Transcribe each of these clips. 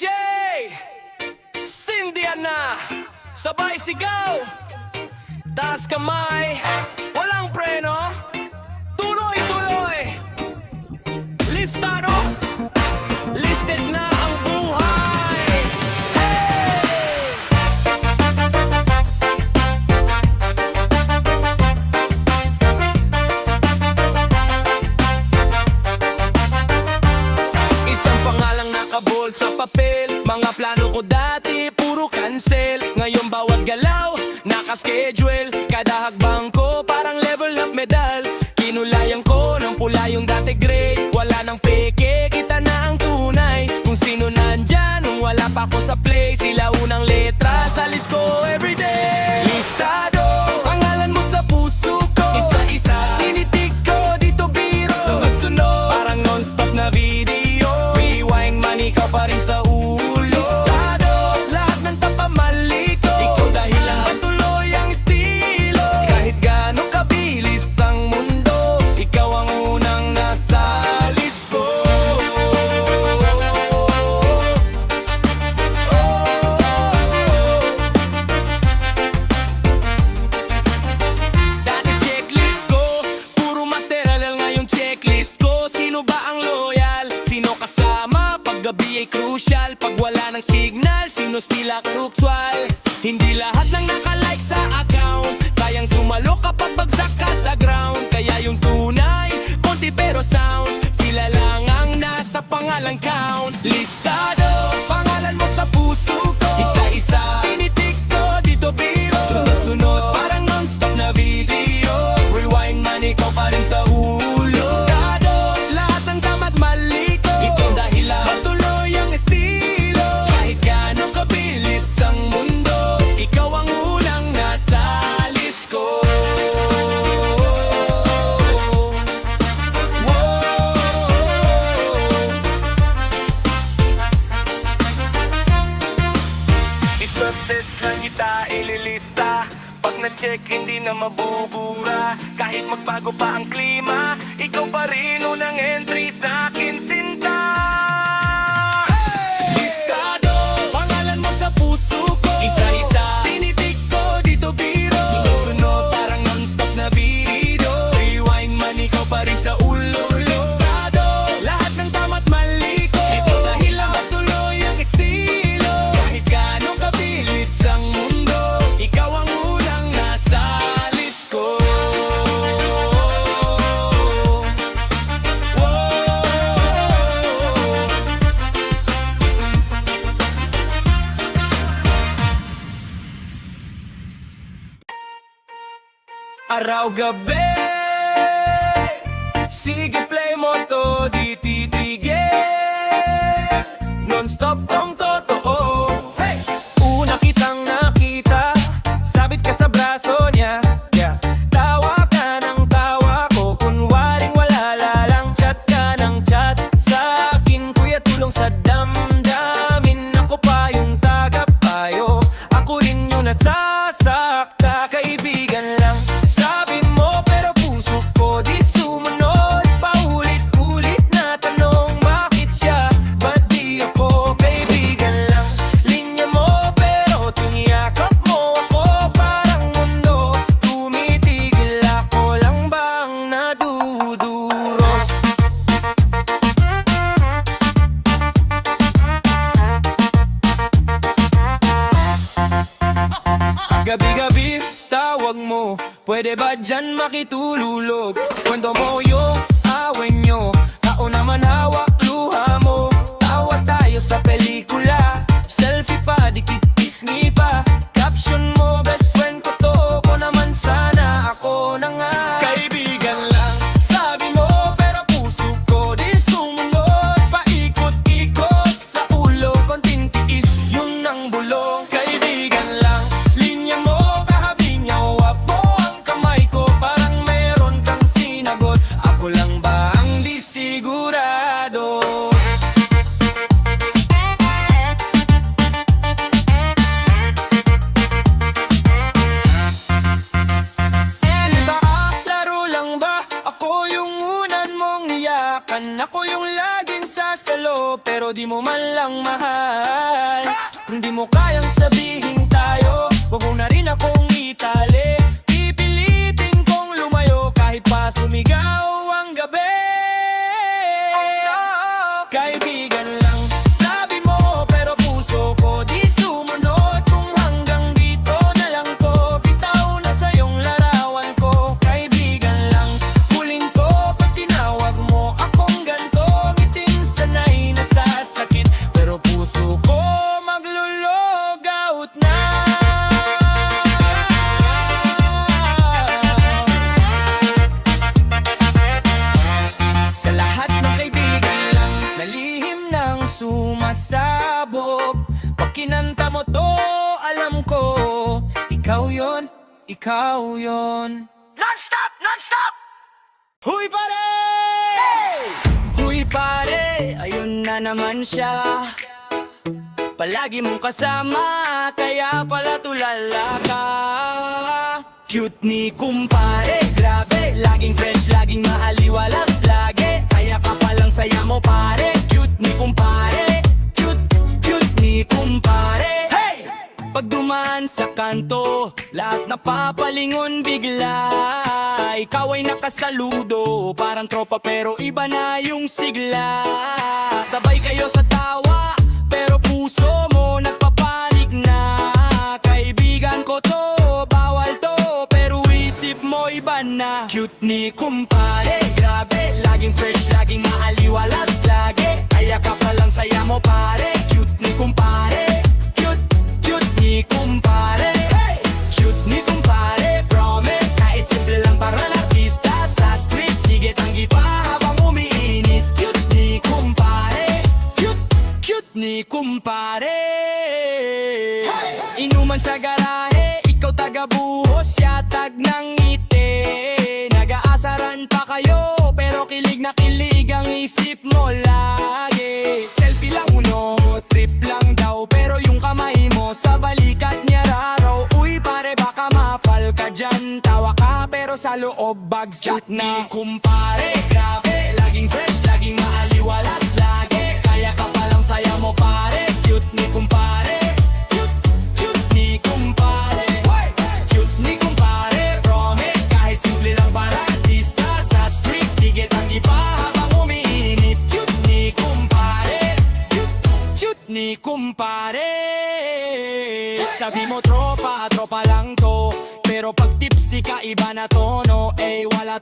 DJ Cindiana, sabay sigaw, taas kamay, walang preno, tuloy-tuloy. Listado, listed na ang buhay. Hey! Isang pangalang nakabold sa papel, mga plano ko dati puro cancel. Ngayon bawat galaw, nakaschedule. Kada hakbang ko parang level up medal. Kinulayan ko ng pula yung dati gray. Wala nang peke, kita na ang tunay. Kung sino nandyan, nung wala pa ako sa play. Sila unang letra sa list ko everyday. Listado, pangalan mo sa puso ko. Isa-isa, tinitig ko dito biro. Sunod-sunod, parang non-stop na video. Rewind man, ikaw pa rin sa ulo. Listado, lahat ng tapamali ko. Ikaw dahilan patuloy ang estilo. Kahit gano'ng kabilis ang mundo, ikaw ang unang nasa list ko. Dati checklist ko, puro material ngayong checklist ko. Sino ba ang loyal? Sino kasama? Pag gabi ay crucial. Pag wala ng signal, sino stila krukswal? Hindi lahat ng nakalike sa account kayang sumalo kapag bagsak ka sa ground. Kaya yung tunay, konti pero sound, sila lang ang nasa pangalang count. Listado, pangalan mo sa puso ko. Isa-isa, tinitig ko dito biro. Sunod-sunod, parang non-stop na video. Rewind man, ikaw pa rin sa ulo. Listado, lahat ng tama't mali ko. Ito dahilan, patuloy ang estilo. Kahit gano'ng kabilis ang mundo, ikaw ang unang nasa list ko. I-process lang kita, ililista. Pag na-check, hindi na mabubura. Kahit magbago pa ang klima, ikaw pa rin unang entry sa akin, sinta. Listado, pangalan mo sa puso ko. Isa-isa, tinitig ko dito biro. Sunod-sunod, parang non-stop na video. Rewind man, ikaw pa rin sa ulo. Listado, lahat ng tama't mali ko. Ito dahilan patuloy ang estilo. Kahit gano'ng kabilis ang mundo, ikaw ang unang nasa list ko. Araw-gabi, sige play mo to, di titigil. Non-stop tong totoo. Hey! Una kitang nakita, sabit ka sa braso niya. Yeah. Tawa ka ng tawa ko, kunwaring wala lang. Chat ka ng chat sa akin, kuya tulong sa damdamin. Ako pa yung tagapayo, ako rin yung nasasakta. Kaibigan lang sabi mo, pero puso ko di sumunod. Paulit-ulit na tanong, bakit siya? Ba't di ako? Kaibigan lang linya mo, pero tiniyakap mo ako. Parang mundo tumitigil, ako lang bang naduduro? Gabi-gabi, tawag mo, pwede ba dyan makitululog? Kwento mo yung away nyo, ako naman hawak luha mo. Tawa tayo sa pelikula, selfie pa, dikit pisngi pa. Caption mo, best friend ko to, ko naman sana ako na nga. Kaibigan lang, sabi mo, pero puso ko di sumunod. Paikot-ikot sa ulo, konting tiis, yun ang bulong. Kaibigan lang, linya mo, pahabinyaw mo ang kamay ko. Parang meron kang sinagot. di mo kayang sabihin tayo, wag mo na rin akong itali. Pipilitin kong lumayo kahit pa sumigaw ang gabi. Kaibigan lang, sabi mo, pero puso ko di sumunod. Kung hanggang dito na lang to, bitaw na sa iyong larawan ko. Kaibigan lang, huling ko pag tinawag mo akong ganto. Ngiting sanay nasasakit, pero puso ko maglulog out na. Sa lahat ng kaibigan lang na lihim ng sumasabog, pag kinanta mo to, alam ko, ikaw yon, ikaw yon. Non-stop, non-stop! Huy pare! Huy pare, ayun na naman siya. Palagi mong kasama, kaya pala tulala ka. Cute ni kumpare, grabe, laging fresh, laging maaliwalas lagi. Kaya ka palang saya mo pare, cute ni kumpare. Cute, cute ni kumpare. Hey! Pag dumaan sa kanto, lahat napapalingon bigla. Ikaw ay nakasaludo, parang tropa pero iba na yung sigla. Sabay kayo sa tawa, pero puso mo nagpapanik na. Kaibigan ko to, bawal to, pero isip mo iba na. Cute ni kumpare, grabe, laging fresh, laging maaliwalas lagi. Kaya ka palang saya mo pare, cute ni kumpare. Cute, cute ni kumpare. Hey! Cute ni kumpare, promise, kahit simple lang parang artista sa street. Sige tanggi pa habang umiinit. Cute ni kumpare, cute, cute ni kumpare. Inuman sa garahe, ikaw taga-buhos, siya tag ng ngiti. Nag-aasaran pa kayo, pero kilig na kilig ang isip mo lagi. Selfie lang uno, trip lang daw, pero yung kamay mo sa balikat niya raraw. Uy pare baka mafal ka dyan, tawa ka pero sa loob bagsak na. Kumpare, grabe, laging fresh, laging maaliwalas lagi. Kaya ka palang saya mo pare, cute ni kumpare. Cute, cute ni kumpare. Cute ni kumpare, promise, kahit simple lang para artista sa street. Sige tanggi pa habang umiinit. Cute ni kumpare. Cute, cute ni kumpare. Sabi mo tropa, tropa lang to, pero pag tipsy ka iba na tono. Eh wala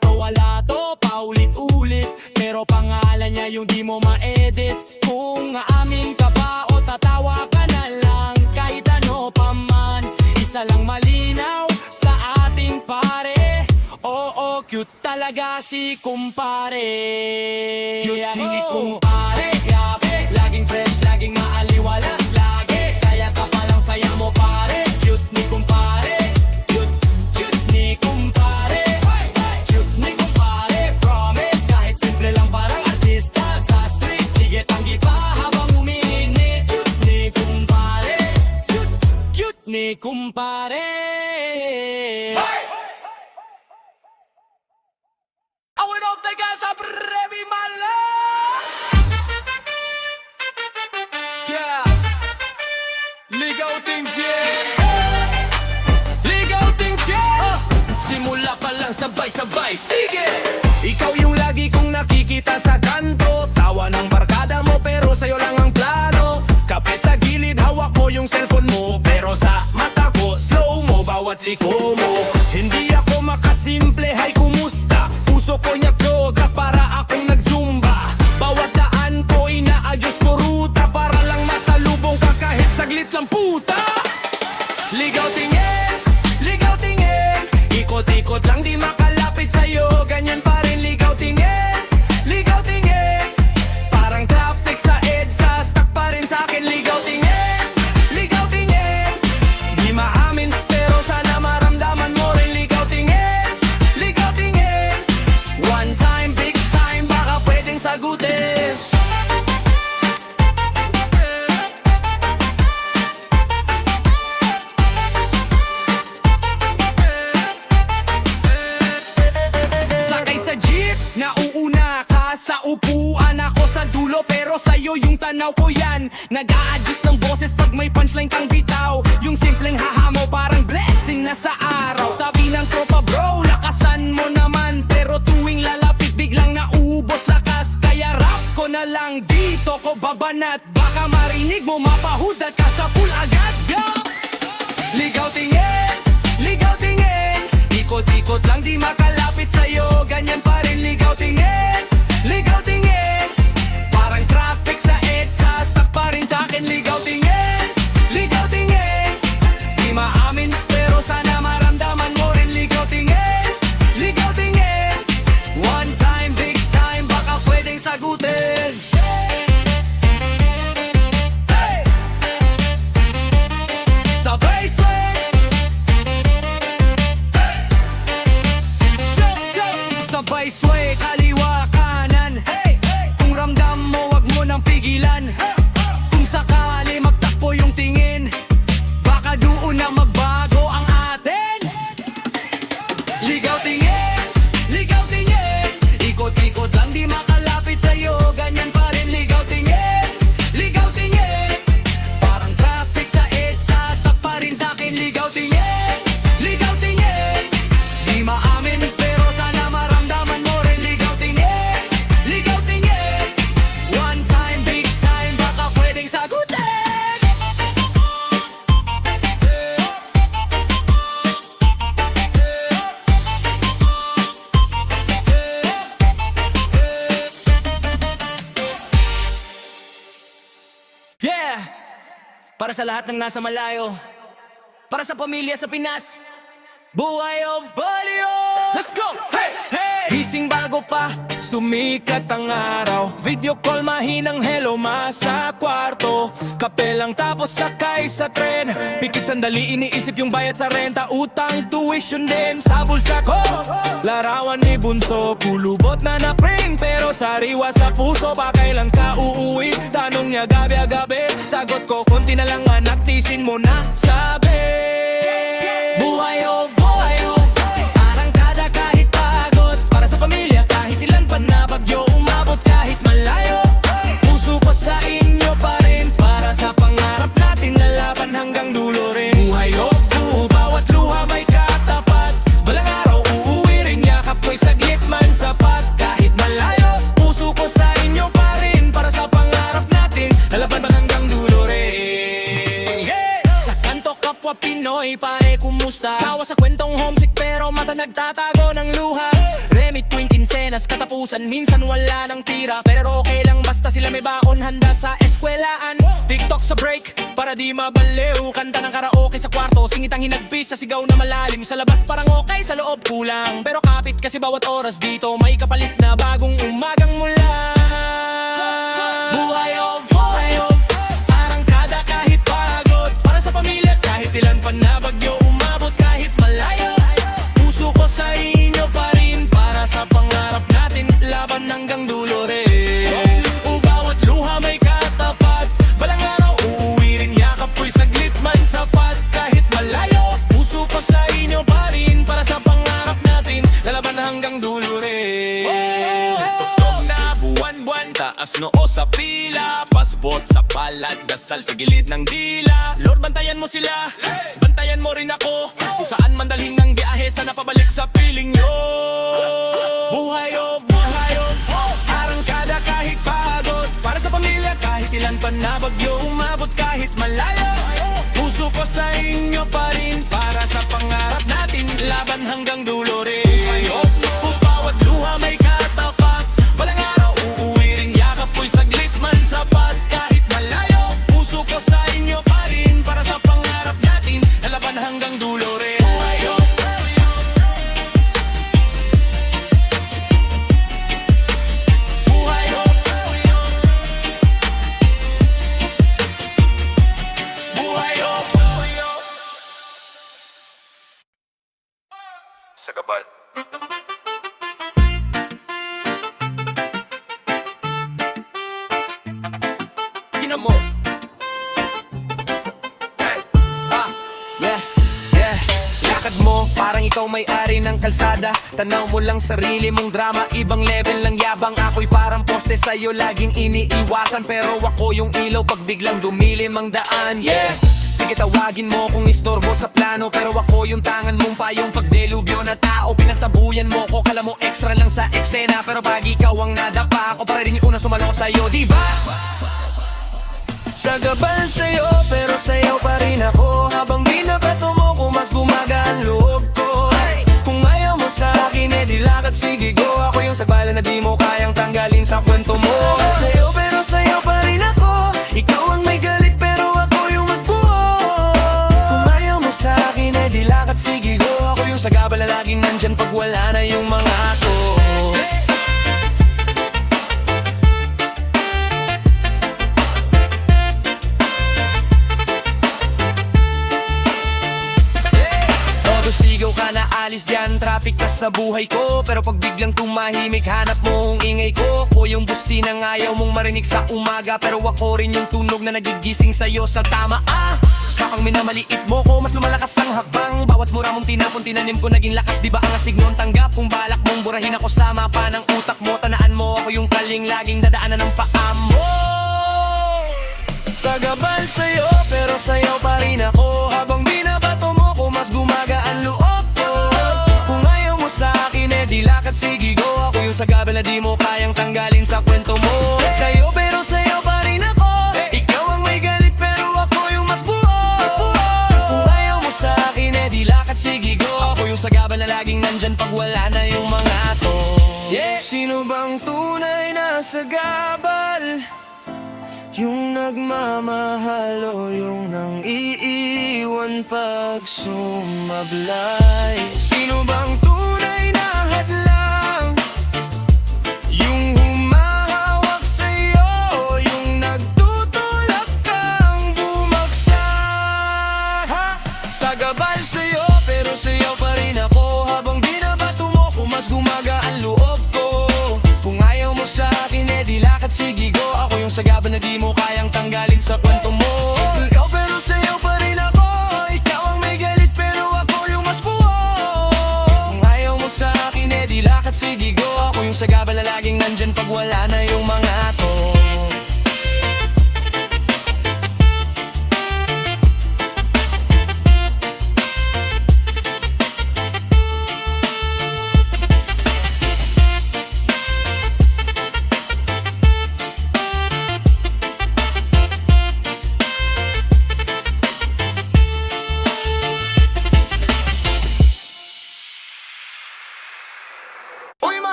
to, paulit-ulit, pero pangalan niya yung di mo ma-edit. Kung aamin ka pa o tatawa ka na lang, kahit ano pa man, isa lang malinaw sa ating pare. Oo, cute talaga si kumpare. Cute ni kumpare, grabe, laging fresh, laging maaliwalas lagi. Kaya ka palang saya mo pare, cute ni kumpare. Cute, cute ni kumpare. Cute ni kumpare, promise, kahit simple lang parang artista sa street. Sige tanggi pa habang umiinit. Cute ni kumpare. Cute, cute ni kumpare. Awin out the gas up, Remy Malo. Yeah, ligaw ting ligaw ting simula pa lang sabay-sabay, sige. Ikaw yung lagi kong nakikita sa kanto, tawa ng barkada mo pero sa'yo lang ang plano. Kape sa gilid, hawak mo yung cellphone mo, pero sa mata ko, slow mo bawat liko mo. Hindi ako makasimple, hay kumusta? Puso ko niya yoga para akong nagzumba. Bawat daan ko inaayos ko ruta, para lang masalubong ka kahit saglit lang puta. Ligaw tingin, ikot-ikot lang di makalapit sa'yo. Ganyan pa rin ligaw tingin, parang traffic sa EDSA, stuck pa rin sa'kin. Ligaw tingin, di maamin pero sana maramdaman mo Lakas ng boses pag may punchline kang bitaw. Yung simpleng haha mo parang blessing na sa araw. Sabi ng tropa bro, lakasan mo naman. Pero tuwing lalapit biglang naubos lakas. Kaya rap ko na lang dito ko babanat. Baka marinig mo mapahusdat ka sa pool agad. Go! Ligaw tingin, ikot-ikot lang di makalapit sa'yo. Ganyan pa rin ligaw tingin. Parang traffic sa EDSA, stuck pa rin sa'kin. Ligaw tingin. Di maamin pero sana maramdaman mo rin. Ligaw tingin. One time, big time, baka pwedeng sagutin. Hey! Sabay sway. Sabay sway, kaliwa kanan. Hey! Kung ramdam mo, wag mo nang pigilan. Kung sakali magtakbo yung tingin, baka doon na magbago ang atin. Ligaw tingin, ikot-ikot lang di makalapit sa'yo. Ganyan pa rin ligaw tingin. Parang traffic sa EDSA, stuck pa rin sa'kin. Ligaw tingin. Di maamin pero sana maramdaman mo rin. Ligaw tingin. One time, big time, baka pwedeng sagutin. Yeah! Para sa lahat ng nasa malayo, para sa pamilya sa Pinas, buhay of Balio! Let's go! Hey! Hey! Gising bago pa sumikat ang araw. Video call mahinang hello sa kwarto. Kape lang tapos sakay sa tren. Pikit sandali iniisip yung bayad sa renta. Utang tuition din sa bulsa ko. Larawan ni Bunso, kulubot na na-print. Pero sariwa sa puso, pa kailan ka uuwi? Tanong niya gabi-gabi. Sagot ko, konti na lang anak, tisin mo na sabi. Buhay of parang kada kahit pagod. Para sa pamilya kahit ilan pa na bagyo umabot. Kahit malayo, puso ko sa inyo pa rin. Para sa pangarap natin lalaban hanggang dulo rin. Buhay of bawat luha may katapat. Balang araw uuwi rin, yakap ko'y saglit man sapat. Kahit malayo, puso ko sa inyo pa rin. Para sa pangarap natin lalaban hanggang dulo rin. Yeah! Sa kanto kapwa Pinoy, pare kumusta? Tawa sa kwentong homesick pero mata nagtatago ng luha. Remit tuwing kinsenas, katapusan minsan wala nang tira. Pero okay lang basta sila may baon, handa sa eskwelaan. TikTok sa break, para di mabaliw. Kanta ng karaoke sa kwarto, singit ang hinagpis sa sigaw na malalim. Sa labas parang okay, sa loob kulang. Pero kapit kasi bawat oras dito may kapalit na bagong umagang mula. Buhay of parang kada kahit pagod. Para sa pamilya kahit ilan pa na bagyo umabot. Kahit malayo, puso ko sa inyo pa rin. Para sa pangarap natin laban hanggang dulo rin. Bawat luha may katapat. Balang araw uuwi rin, yakap ko'y saglit man sapat. Kahit malayo, puso ko sa inyo pa rin. Para sa pangarap natin lalaban hanggang dulo rin. Tugtog na buwan-buwan, taas noo sa pila. Passport sa palad, dasal sa gilid ng dila. Lord, bantayan mo sila, bantayan mo rin ako. Kung saan man dalhin ng biyahe, sana pabalik sa piling nyo. Buhay of parang kada kahit pagod. Para sa pamilya kahit ilan pa na bagyo umabot. Kahit malayo, puso ko sa inyo pa rin. Para sa pangarap natin laban hanggang dulo rin. Bawat luha may katapat. Balang araw uuwi rin, yakap ko'y saglit man sapat. Kahit malayo, puso ko sa inyo pa rin. Para sa pangarap natin lalaban hanggang dulo rin. Sa gabay parang ikaw may-ari ng kalsada. Tanaw mo lang sarili mong drama, ibang level ng yabang. Ako'y parang poste sa'yo, laging iniiwasan. Pero ako yung ilaw pag biglang dumilim ang daan. Yeah! Sige tawagin mo kung istorbo sa plano, pero ako yung tangan mong payong pagdelubyo na tao. Pinagtabuyan mo ko, kala mo extra lang sa eksena, pero pag ikaw ang nadapa, ako pa rin yung unang sumalo sa'yo, diba? Sagabal sa'yo, pero sa'yo pa rin ako. Habang binabato mo ko, mas gumagaan loob ko. Kung ayaw mo sa akin, di lakad, sige go. Ako yung sagbala na di mo kayang tanggalin sa kwento mo. Sa'yo, pero sa'yo pa rin ako. Ikaw ang may galit, pero ako yung mas buo. Kung ayaw mo sa akin, di lakad, sige go. Ako yung sagabal na laging nandyan pag wala na yung mga ako. Sigaw ka na alis dyan, traffic ka sa buhay ko. Pero pag biglang tumahimik, hanap mo ang ingay ko. Ko yung businang ayaw mong marinig sa umaga, pero ako rin yung tunog na nagigising sa'yo sa tama. Kapag minamaliit mo ko, mas lumalakas ang habang. Bawat mura mong tinapon, tinanim ko naging lakas. Di ba ang astig noon tanggap? Kung balak mong burahin ako sa mapa ng utak mo, tanaan mo ako yung kaling laging dadaanan ng paa mo. Sagabal sa'yo, pero sa'yo pa rin ako. Habang binabato mo ko, mas gumagaan loob ko. Kung ayaw mo sa akin, di lakad, sige go. Ako yung sagabal na di mo kayang tanggalin sa kwento mo. Sa'yo, pero sa'yo pa rin ako. Ikaw ang may galit, pero ako yung mas buo. Kung ayaw mo sa akin, di lakad, sige go. Ako yung sagabal na laging nandyan pag wala na yung mga to. Sino bang tunay na sagabal? Yung nagmamahal o yung nang iiwan pag sumablay? Sino bang tunay na hadlang? Yung humahawak sa'yo o yung nagtutulak kang bumagsak? Sagabal sa'yo, pero sa'yo pa rin ako. Habang binabato mo ko, mas gumagaan loob ko. Kung ayaw mo sa akin, di lakad, sige go. Ako yung sagabal na di mo kayang tanggalin sa kwento mo. Ikaw pero sa'yo pa rin ako. Ikaw ang may galit, pero ako yung mas buo. Kung ayaw mo sa akin, di lakad, sige go. Ako yung sagabal na laging nandyan pag wala na yung mga to.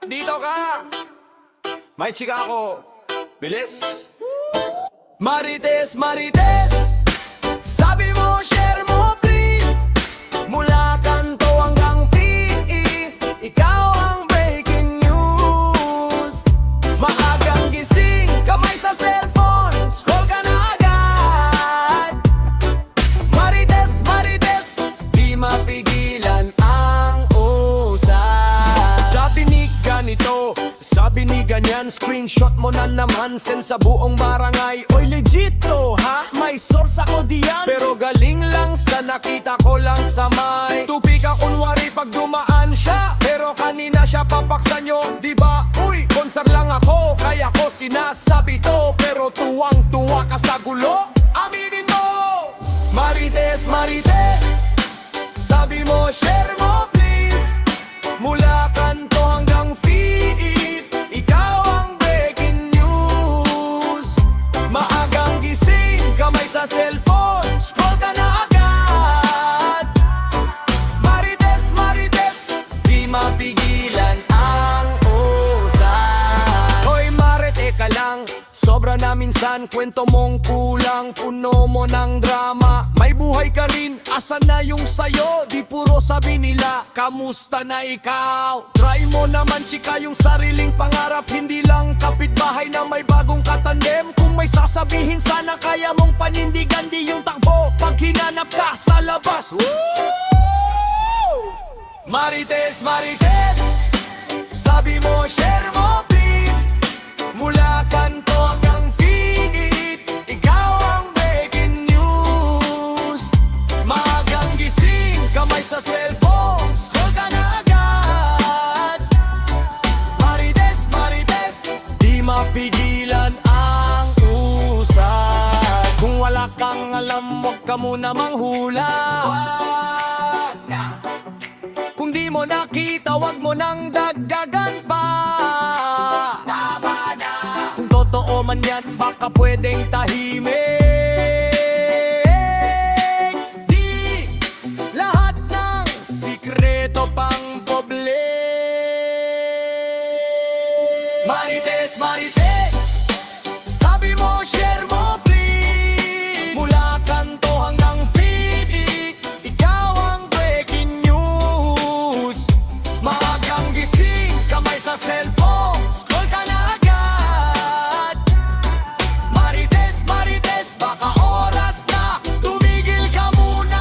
Dito ka! May chika ako. Bilis! Marites, Marites! Sabi mo, share mo please. Mula kanto hanggang feed, ikaw ang breaking news. Maagang gising, kamay sa cellphone, scroll ka na agad. Marites, Marites, di mapigilan ang usap. Sabi ni ganito, sabi ni ganyan, screenshot mo na naman, send sa buong barangay. Oy legit to ha, may source ako diyan, pero galing lang sa nakita ko lang sa may. Tupi ka kunwari pag dumaan siya, pero kanina siya papaksa nyo, diba? Uy, konsar lang ako, kaya ko sinasabi to, pero tuwang-tuwa ka sa gulo, aminin mo. Marites, Marites, sabi mo, share mo please. Mula kanto hanggang feed, ikaw ang breaking news. Maagang gising, kamay sa cellphone, scroll ka na agad. Marites, Marites, di mapigilan ang usap. Hoy Mare, teka lang, sobra na minsan, kwento mong kulang, puno mo ng drama. May buhay ka rin, asan na yung sayo? Di puro sabi nila, kamusta na ikaw? Try mo naman chika yung sariling pangarap, hindi lang kapitbahay na may bagong katandem. Kung may sasabihin sana kaya mong panindigan, di yung takbo pag hinanap ka sa labas. Woo! Marites, Marites, sabi mo, share mo please. Mula kanto hanggang feed, ikaw ang breaking news. pigilan ang usad. Kung wala kang alam, huwag ka muna manghula. Kung di mo nakita, huwag mo nang dagdagan pa. Kung totoo man yan, baka pwedeng tahimik. Di lahat ng sikreto pang poble. Marites, Marites, sabi mo, share mo please. Mula kanto hanggang feed, ikaw ang breaking news. Maagang gising, kamay sa cellphone, scroll ka na agad. Marites, Marites, baka oras na tumigil ka muna.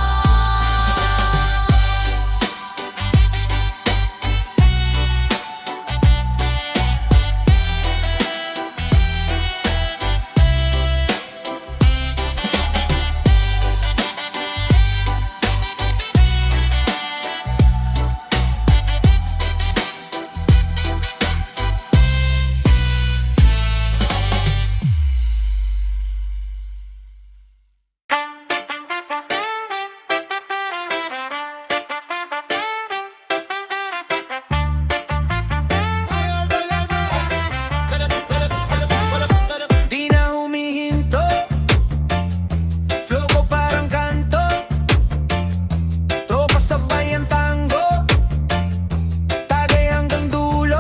Di na humihinto, flow ko parang kanto, tropa sabay ang tango, tagay hanggang dulo.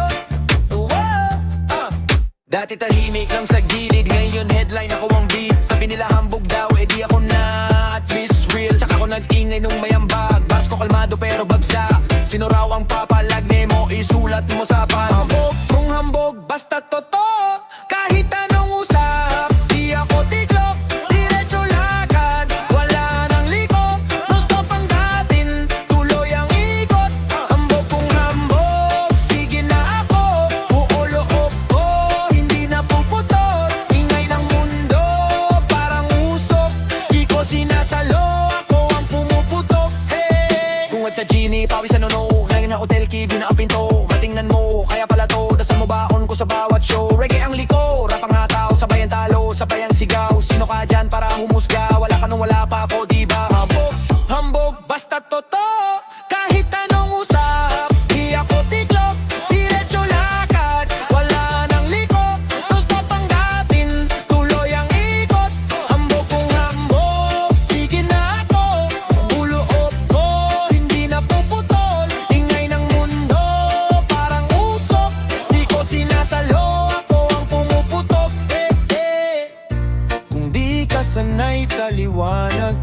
Dati tahimik lang sa gilid, ngayon headline ako ang beat. Sabi nila hambog daw, edi ako na at least real. Tsaka ako nag-ingay nung mayambag, bars ko kalmado pero bagsak. Sino raw ang papalag, nemo isulat mo sa pan. Hambog, kung hambog, basta totoo. Kahit anong usap, di ako tiglok, diretso lakad, wala nang liko. No stop ang datin, tuloy ang ikot. Hambog kung hambog, sige na ako. Buo loob ko, hindi na puputol. Ingay ng mundo, parang usok. Di ko sinasalo, ako ang pumuputok. Hey! Tungod sa genie, pawis sa nono. Ngayon na hotel, kivyo na ang pinto. Matingnan mo, kaya pala to. Dasal mo baon ko sa bawat show. Reggae ang liko, rap ang hataw. Sabay ang talo, sabay ang sigaw. Sino ka dyan para humusga? Wala ka nung wala pa ako, diba? Hambog, hambog, basta totoo. Kahit anong usap, di ako tiglok, diretso lakad, wala nang liko. No stop ang datin, tuloy ang ikot. Hambog kung hambog, sige na ako. Buloob ko, hindi na puputol. Ingay ng mundo, parang usok. Di ko sinasalo, ako ang pumuputok. Kung di ka sanay sa liwanag,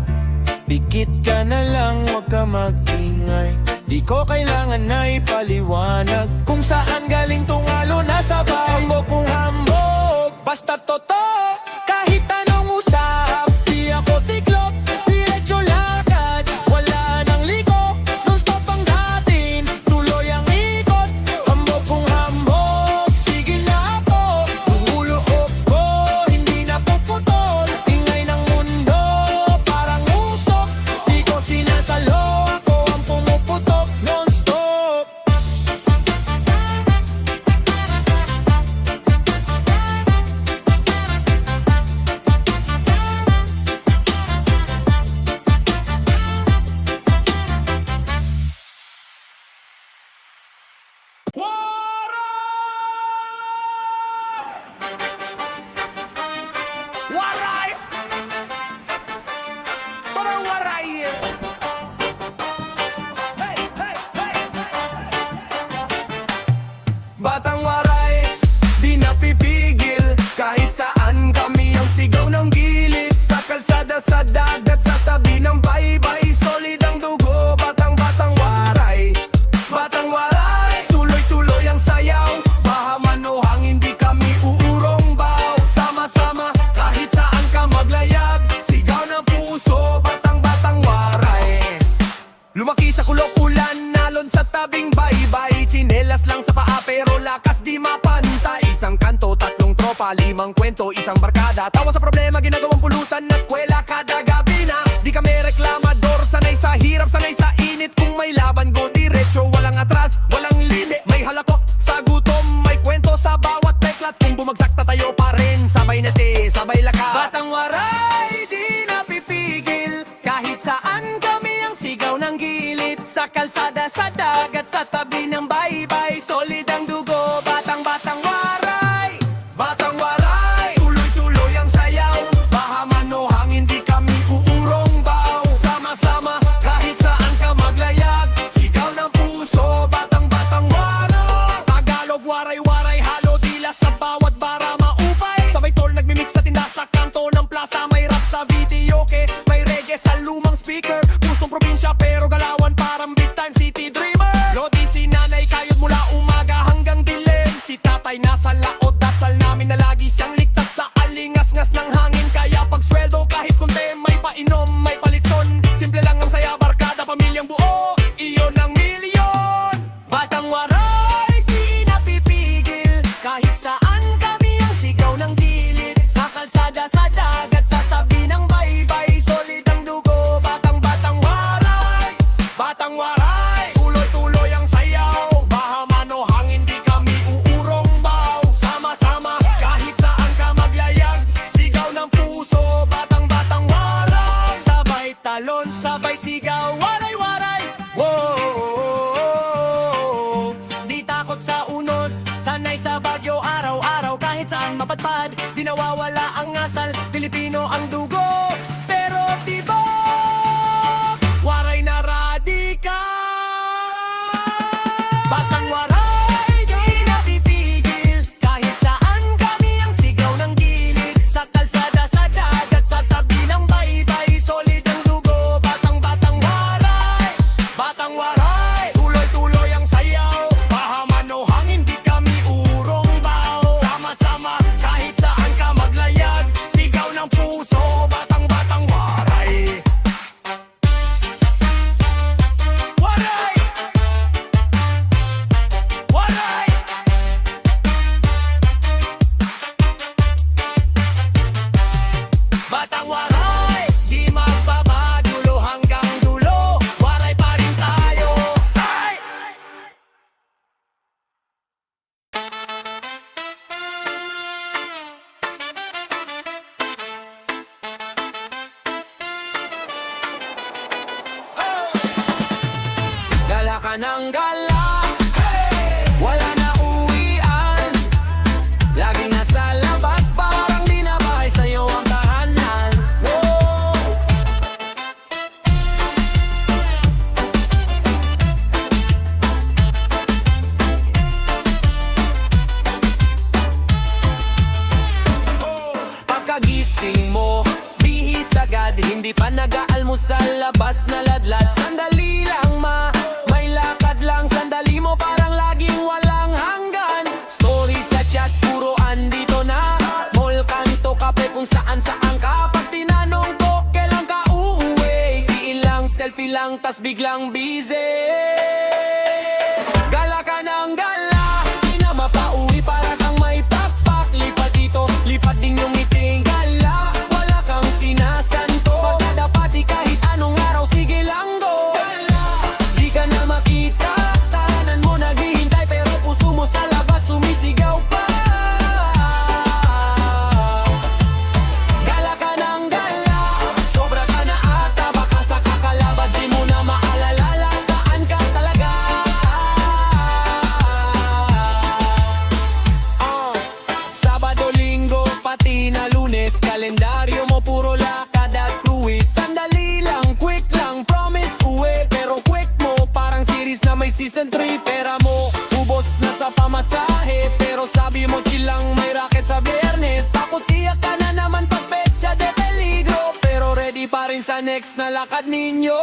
pikit ka na lang, wag ka mag-ingay. Di ko kailangan na ipaliwanag kung saan galing tong alo na sabay. Hambog kung hambog, basta totoo. Kahit anong usap, di ako tiklop, diretso lakad, wala nang liko. Non stop ang datin, tuloy ang ikot. Hambog kung hambog, sige na ako. Kung uloob ko, hindi na puputol. Ingay ng mundo, parang usok. Di ko sinasalo, ako ang pumuputok non-stop. Waray! Parang waray eh! Hey, hey, hey! Batang waray, di napipigil. Kahit saan kami ang sigaw ng gilid. Sa kalsada, sa dagat, sa tabi ng baybay. Solid ang dugo, batang waray. Batang waray, tuloy-tuloy ang sayaw. Bahaman o hangin, di kami uurong baw. Sama-sama, kahit saan ka maglayag. Sigaw ng puso, batang waray. Lumaki sa kulok ulan, nalon sa tabing baybay. Tsinelas lang sa paa pero lakas di mapantay. Isang kanto, tatlong tropa, limang kwento, isang barkada. Tawa sa problema, ginagawang pulutan at kwela kada gabi na. Di kami reklamador, sanay sa hirap, sanay sa init. Kung may laban, go diretso, walang atras, walang lili. May halakot sa gutom, may kwento sa bawat teklat. Kung bumagsak sakta tayo pa rin. Sabay nati, sabay laka. Batang waray, di napipigil. Kahit saan kami ang sigaw ng gilid. Sa kalsada, sa dagat, sa tabi ng baybay. Solid ang dugo, batang waray. Batang waray, tuloy-tuloy ang sayaw. Bahaman o hangin, di kami uurong baw. Sama-sama, kahit saan ka maglayag. Sigaw ng puso, batang waray. Tagalog, waray-waray, halo dila sa bawat bara maupay. Sabay tol, nagmimix sa tinda sa kanto ng plaza. May rap sa videoke, may reggae sa lumang speaker. Pusong probinsya pero galawan parang big time city dreamer. Lodi si nanay, kayod mula umaga hanggang dilim. Si tatay nasa laot, dasal namin na lagi siyang ligtas sa alingas-ngas ng hangin. Kaya pag sweldo kahit kunti, may painom, may palitson. Simple lang ang saya, barkada, pamilyang buo, iyon ang milyon. Batang waray, di napipigil. Kahit saan kami ang sigaw ng gilid. Sa kalsada, sa dagat, sa tabi ng baybay. Solid ang dugo, batang waray. Batang waray, tuloy-tuloy ang sayaw. Bahaman o hangin, di kami uurong baw. Sama-sama, kahit saan ka maglayag. Sigaw ng puso, batang waray. Sabay talon, sabay sigaw, waray-waray. Whoa, Di takot sa unos, sanay sa bagyo araw-araw. Kahit saan mapadpad, di nawawala ang asal. Pilipino ang dugo, pero tibok waray na radikal. Batang waray, di napipigil. Kahit saan kami ang sigaw ng gilid. Sa kalsada, sa dagat, sa tabi ng baybay. Solid ang dugo, batang waray. batang waray, tuloy-tuloy ang sayaw. Bahaman o hangin, di kami urong baw. Sama-sama, kahit saan ka maglayag. Sigaw ng puso, batang waray. Waray! Waray! Batang waray, di magbabadulo hanggang dulo. Waray pa rin tayo. Ay! Gala ka ng gala, wala na uwian. Lagi nasa labas, parang di na bahay sa'yo ang tahanan. Whoa! Pagkagising mo, bihis agad. Hindi pa nag-aalmusal, labas na ladlad. Sandali lang may lakad lang. Sandali mo parang laging walang hanggan. Story sa chat, puro andito na. Mall, kanto, kape, kung saan ka. Pag tinanong ko, kailan ka uuwi? Siin lang, selfie lang, tas biglang busy. Gala ka ng gala, di na mapauwi para kang may pakpak. Lipat dito, lipat din yung ngiting gala. Wala kang sinasanto, pagkadapati kahit anong araw, sige lang go. Di ka na makita, tahanan mo naghihintay. Pero puso mo sa labas, sumisigaw pa. Gala ka ng gala, sobra ka na ata. Baka sa kakalabas, di mo na maalala saan ka talaga. Sabado, linggo, pati na Lunes. Kalendaryo mo puro lakad at cruise. Sandali lang, quick lang, promise uwi. Pero quick mo, parang series na may season 3. Pera mo, ubos na sa pamasahe. Pero sabi mo chill lang, may racket sa Biyernes. Tapos iyak ka na naman pag petsa de peligro. Pero ready pa rin sa next na lakad ninyo.